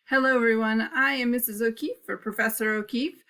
Hello everyone, I am Mrs. O'Keefe for Professor O'Keefe.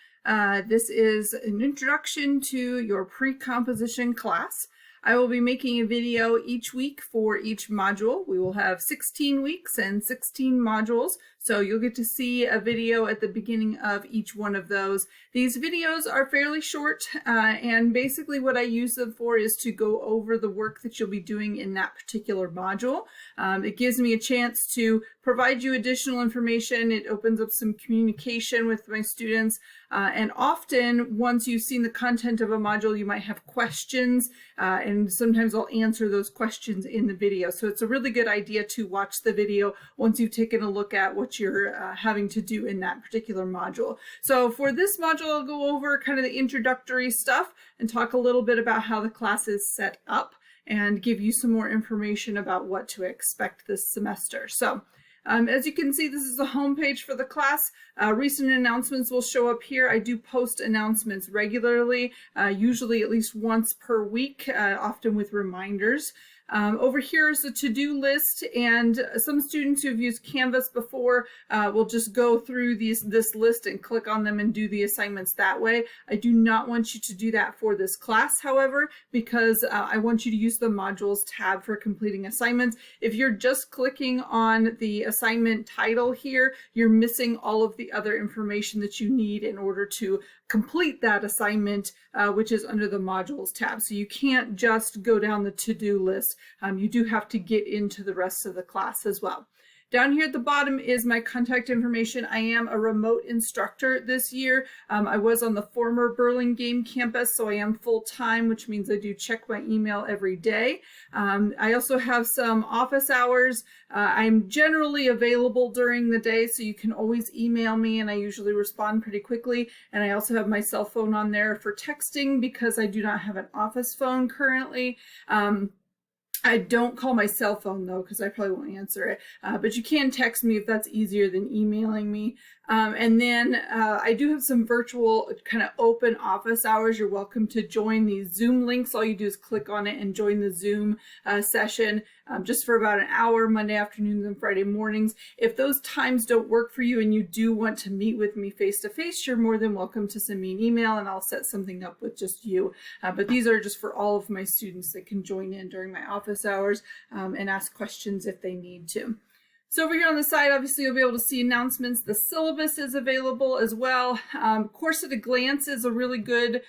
This is an introduction to your pre-composition class. I will be making a video each week for each module. We will have 16 weeks and 16 modules, so you'll get to see a video at the beginning of each one of those. These videos are fairly short, and basically what I use them for is to go over the work that you'll be doing in that particular module. It gives me a chance to provide you additional information. It opens up some communication with my students, and often once you've seen the content of a module, you might have questions, and sometimes I'll answer those questions in the video. So it's a really good idea to watch the video once you've taken a look at what you're having to do in that particular module. So for this module, I'll go over kind of the introductory stuff and talk a little bit about how the class is set up and give you some more information about what to expect this semester. So as you can see, this is the homepage for the class. Recent announcements will show up here. I do post announcements regularly, usually at least once per week, often with reminders. Over here is the to-do list, and some students who have used Canvas before will just go through this list and click on them and do the assignments that way. I do not want you to do that for this class, however, because I want you to use the modules tab for completing assignments. If you're just clicking on the assignment title here, you're missing all of the other information that you need in order to complete that assignment, which is under the modules tab. So you can't just go down the to-do list. You do have to get into the rest of the class as well. Down here at the bottom is my contact information. I am a remote instructor this year. I was on the former Burlingame campus, so I am full-time, which means I do check my email every day. I also have some office hours. I'm generally available during the day, so you can always email me, and I usually respond pretty quickly. And I also have my cell phone on there for texting because I do not have an office phone currently. I don't call my cell phone though, because I probably won't answer it, but you can text me if that's easier than emailing me. And then I do have some virtual kind of open office hours. You're welcome to join these Zoom links. All you do is click on it and join the Zoom session just for about an hour, Monday afternoons and Friday mornings. If those times don't work for you and you do want to meet with me face-to-face, you're more than welcome to send me an email and I'll set something up with just you. But these are just for all of my students that can join in during my office hours and ask questions if they need to. So over here on the side, obviously you'll be able to see announcements. The syllabus is available as well. Course at a Glance is a really good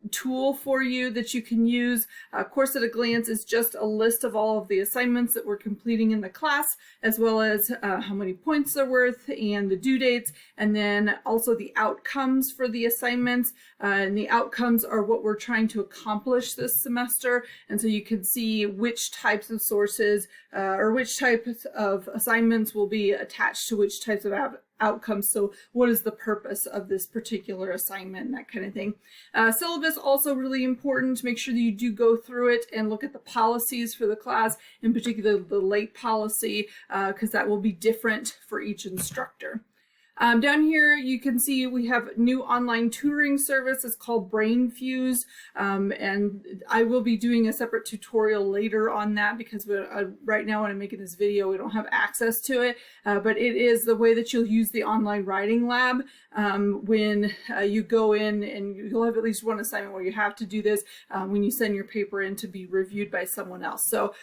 tool for you that you can use. Course at a Glance is just a list of all of the assignments that we're completing in the class, as well as how many points they're worth and the due dates, and then also the outcomes for the assignments. And the outcomes are what we're trying to accomplish this semester, and so you can see which types of sources or which types of assignments will be attached to which types of outcomes. So what is the purpose of this particular assignment and that kind of thing. Syllabus also really important to make sure that you do go through it and look at the policies for the class, in particular the late policy, because that will be different for each instructor. Down here you can see we have new online tutoring service. It's called BrainFuse, and I will be doing a separate tutorial later on that because right now when I'm making this video we don't have access to it, but it is the way that you'll use the online writing lab when you go in, and you'll have at least one assignment where you have to do this when you send your paper in to be reviewed by someone else. So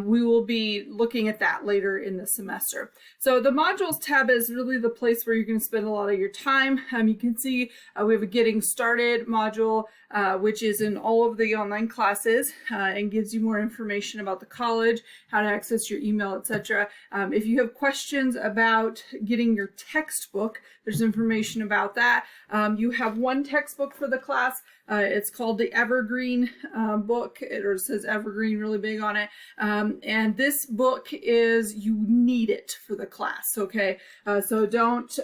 we will be looking at that later in the semester. So the modules tab is really the place where you're going to spend a lot of your time. You can see we have a Getting Started module, which is in all of the online classes and gives you more information about the college, how to access your email, etc. If you have questions about getting your textbook, there's information about that. You have one textbook for the class. It's called the Evergreen book. It says Evergreen really big on it. And this book is, you need it for the class, okay? So don't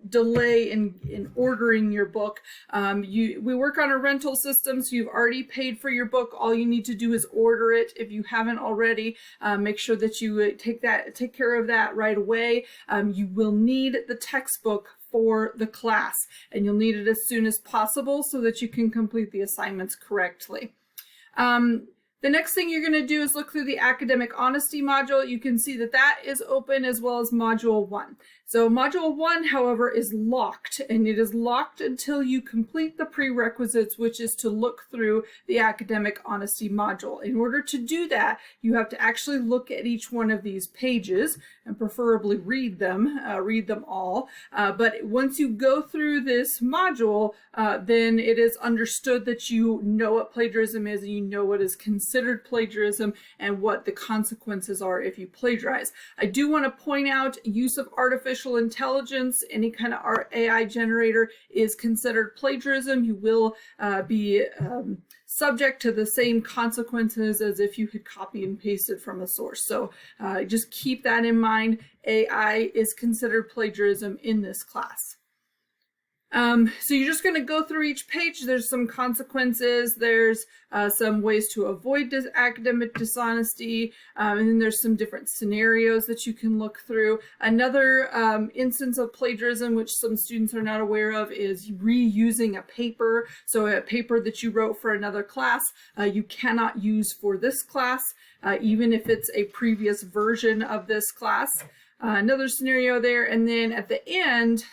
delay in ordering your book. We work on a rental system, so you've already paid for your book. All you need to do is order it. If you haven't already, make sure that you take care of that right away. You will need the textbook for the class, and you'll need it as soon as possible so that you can complete the assignments correctly. The next thing you're going to do is look through the academic honesty module. You can see that that is open as well as module 1. So module 1, however, is locked, and it is locked until you complete the prerequisites, which is to look through the academic honesty module. In order to do that, you have to actually look at each one of these pages and preferably read them all. But once you go through this module, then it is understood that you know what plagiarism is and you know what is considered plagiarism and what the consequences are if you plagiarize. I do want to point out use of artificial intelligence, any kind of AI generator is considered plagiarism. You will be subject to the same consequences as if you had copied and pasted from a source. So just keep that in mind. AI is considered plagiarism in this class. So you're just going to go through each page. There's some consequences. There's some ways to avoid academic dishonesty. And then there's some different scenarios that you can look through. Another instance of plagiarism, which some students are not aware of, is reusing a paper. So a paper that you wrote for another class, you cannot use for this class, even if it's a previous version of this class. Another scenario there, and then at the end,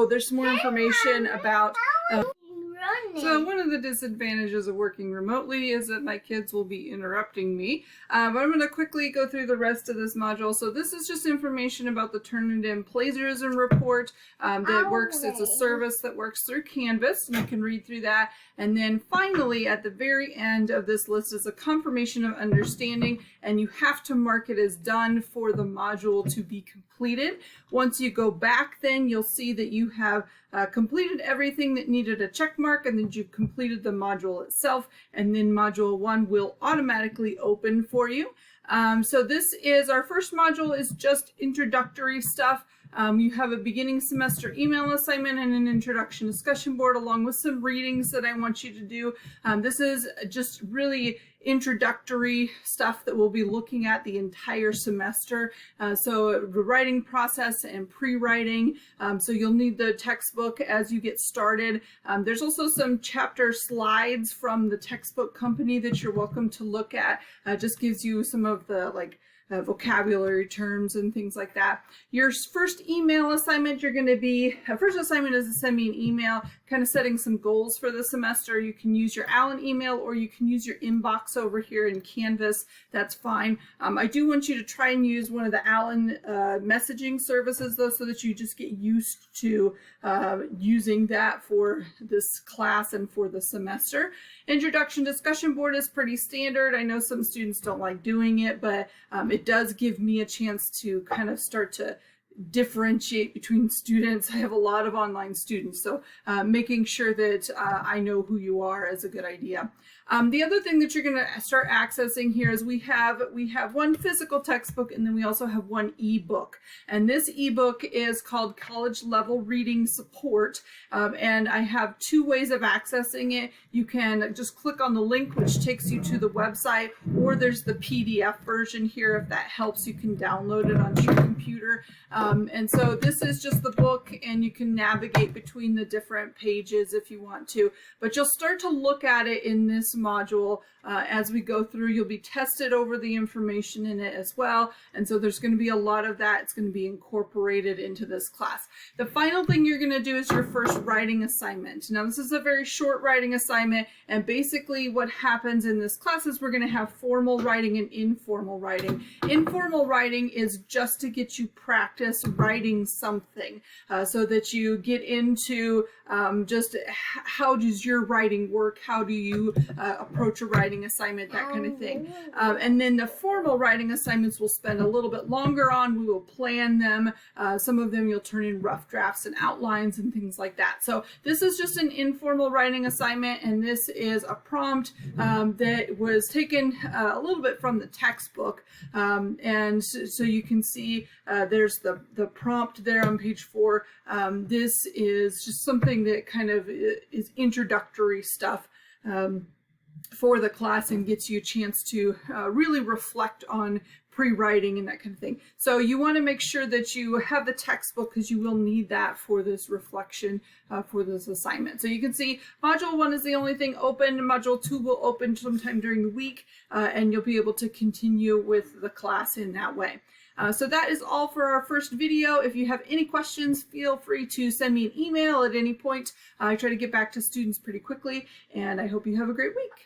there's some more information about so one of the disadvantages of working remotely is that my kids will be interrupting me, but I'm going to quickly go through the rest of this module. So this is just information about the Turnitin Plagiarism Report that works. It's a service that works through Canvas, and you can read through that. And then finally, at the very end of this list is a confirmation of understanding, and you have to mark it as done for the module to be completed. Once you go back, then you'll see that you have completed everything that needed a check mark, and then you've completed the module itself, and then module 1 will automatically open for you. So this is our first module, is just introductory stuff. You have a beginning semester email assignment and an introduction discussion board along with some readings that I want you to do. This is just really introductory stuff that we'll be looking at the entire semester. So the writing process and pre-writing. So you'll need the textbook as you get started. There's also some chapter slides from the textbook company that you're welcome to look at. Just gives you some of the vocabulary terms and things like that. Your first email assignment, first assignment is to send me an email kind of setting some goals for the semester. You can use your Allen email or you can use your inbox over here in Canvas. That's fine. I do want you to try and use one of the Allen messaging services though, so that you just get used to using that for this class and for the semester. Introduction discussion board is pretty standard. I know some students don't like doing it, but it does give me a chance to kind of start to differentiate between students. I have a lot of online students, so making sure that I know who you are is a good idea. The other thing that you're going to start accessing here is we have one physical textbook, and then we also have one ebook. And this ebook is called College Level Reading Support, and I have two ways of accessing it. You can just click on the link, which takes you to the website, or there's the PDF version here. If that helps, you can download it onto your computer. And so this is just the book, and you can navigate between the different pages if you want to, but you'll start to look at it in this module as we go through. You'll be tested over the information in it as well, and so there's going to be a lot of that. It's going to be incorporated into this class. The final thing you're going to do is your first writing assignment. Now this is a very short writing assignment, and basically what happens in this class is we're going to have formal writing and informal writing. Informal writing is just to get you practice writing something so that you get into just how does your writing work, how do you approach a writing assignment, that kind of thing. And then the formal writing assignments we'll spend a little bit longer on. We will plan them. Some of them you'll turn in rough drafts and outlines and things like that. So this is just an informal writing assignment, and this is a prompt that was taken a little bit from the textbook. And so you can see there's the prompt there on page 4. This is just something that kind of is introductory stuff for the class and gets you a chance to really reflect on pre-writing and that kind of thing. So you want to make sure that you have the textbook because you will need that for this reflection for this assignment. So you can see Module 1 is the only thing open. Module 2 will open sometime during the week, and you'll be able to continue with the class in that way. So that is all for our first video. If you have any questions, feel free to send me an email at any point. I try to get back to students pretty quickly, and I hope you have a great week.